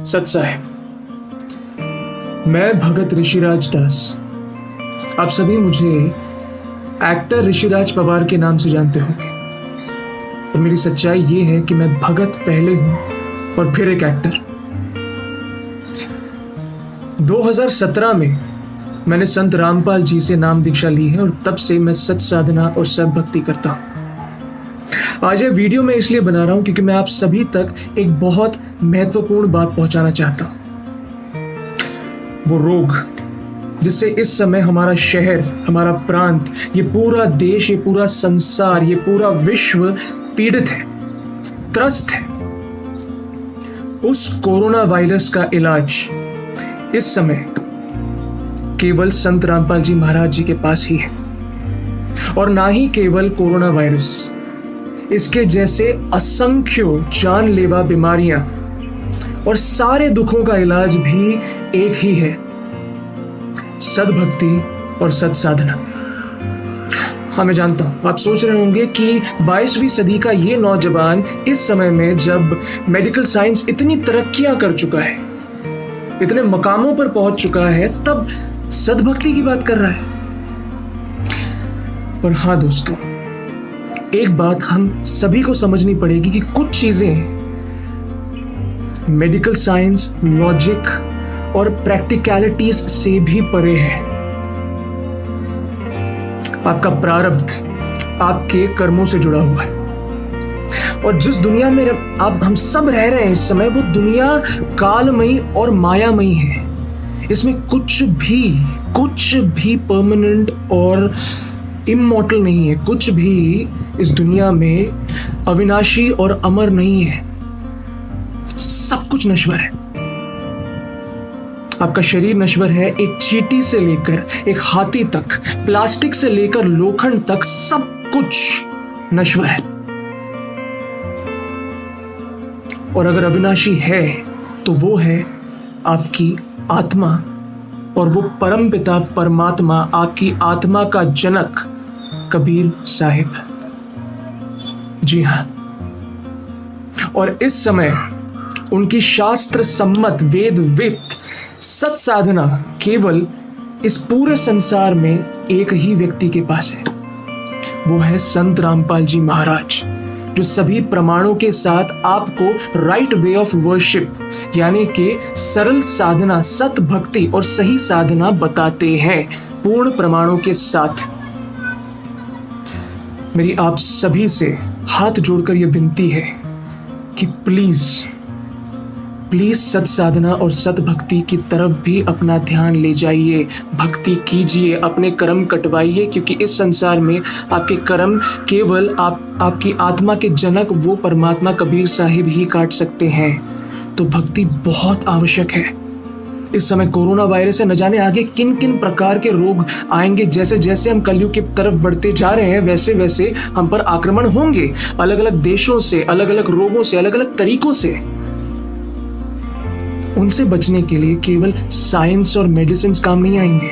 सत साहेब, मैं भगत ऋषिराज दास। आप सभी मुझे एक्टर ऋषिराज पवार के नाम से जानते होंगे, और मेरी सच्चाई ये है कि मैं भगत पहले हूं और फिर एक एक्टर। 2017 में मैंने संत रामपाल जी से नाम दीक्षा ली है और तब से मैं सत साधना और सत भक्ति करता हूं। आज ये वीडियो मैं इसलिए बना रहा हूं क्योंकि मैं आप सभी तक एक बहुत महत्वपूर्ण बात पहुंचाना चाहता हूं। वो रोग जिससे इस समय हमारा शहर, हमारा प्रांत, ये पूरा देश, ये पूरा संसार, ये पूरा विश्व पीड़ित है, त्रस्त है। उस कोरोना वायरस का इलाज इस समय केवल संत रामपाल जी महाराज जी के पास ही है। और ना ही केवल कोरोना वायरस, इसके जैसे असंख्य जानलेवा बीमारियां और सारे दुखों का इलाज भी एक ही है, सद्भक्ति और सत्साधना। हाँ, मैं जानता हूं आप सोच रहे होंगे कि 22वीं सदी का ये नौजवान इस समय में जब मेडिकल साइंस इतनी तरक्कियां कर चुका है, इतने मकामों पर पहुंच चुका है, तब सद्भक्ति की बात कर रहा है। पर हाँ दोस्तों, एक बात हम सभी को समझनी पड़ेगी कि कुछ चीजें मेडिकल साइंस, लॉजिक और प्रैक्टिकलिटीज से भी परे है। आपका प्रारब्ध आपके कर्मों से जुड़ा हुआ है, और जिस दुनिया में आप हम सब रह रहे हैं इस समय, वो दुनिया कालमयी और मायामयी है। इसमें कुछ भी परमानेंट और इमॉर्टल नहीं है। कुछ भी इस दुनिया में अविनाशी और अमर नहीं है। सब कुछ नश्वर है। आपका शरीर नश्वर है, एक चींटी से लेकर एक हाथी तक, प्लास्टिक से लेकर लोखंड तक, सब कुछ नश्वर है। और अगर अविनाशी है तो वो है आपकी आत्मा, और वो परम पिता परमात्मा, आपकी आत्मा का जनक कबीर साहिब। जी हाँ, और इस समय उनकी शास्त्र सम्मत वेदवित सत साधना केवल इस पूरे संसार में एक ही व्यक्ति के पास है। वो है संत रामपाल जी महाराज, जो सभी प्रमाणों के साथ आपको राइट वे ऑफ वर्शिप यानी कि सरल साधना, सत भक्ति और सही साधना बताते हैं, पूर्ण प्रमाणों के साथ। मेरी आप सभी से हाथ जोड़कर यह विनती है कि प्लीज सत साधना और सत भक्ति की तरफ भी अपना ध्यान ले जाइए, भक्ति कीजिए, अपने कर्म कटवाइए, क्योंकि इस संसार में आपके कर्म केवल आपकी आत्मा के जनक वो परमात्मा कबीर साहिब ही काट सकते हैं। तो भक्ति बहुत आवश्यक है। इस समय कोरोना वायरस से न जाने आगे किन किन प्रकार के रोग आएंगे। जैसे जैसे हम कलयुग की तरफ बढ़ते जा रहे हैं, वैसे वैसे हम पर आक्रमण होंगे, अलग अलग देशों से, अलग अलग रोगों से, अलग अलग तरीकों से। उनसे बचने के लिए केवल साइंस और मेडिसिन काम नहीं आएंगे।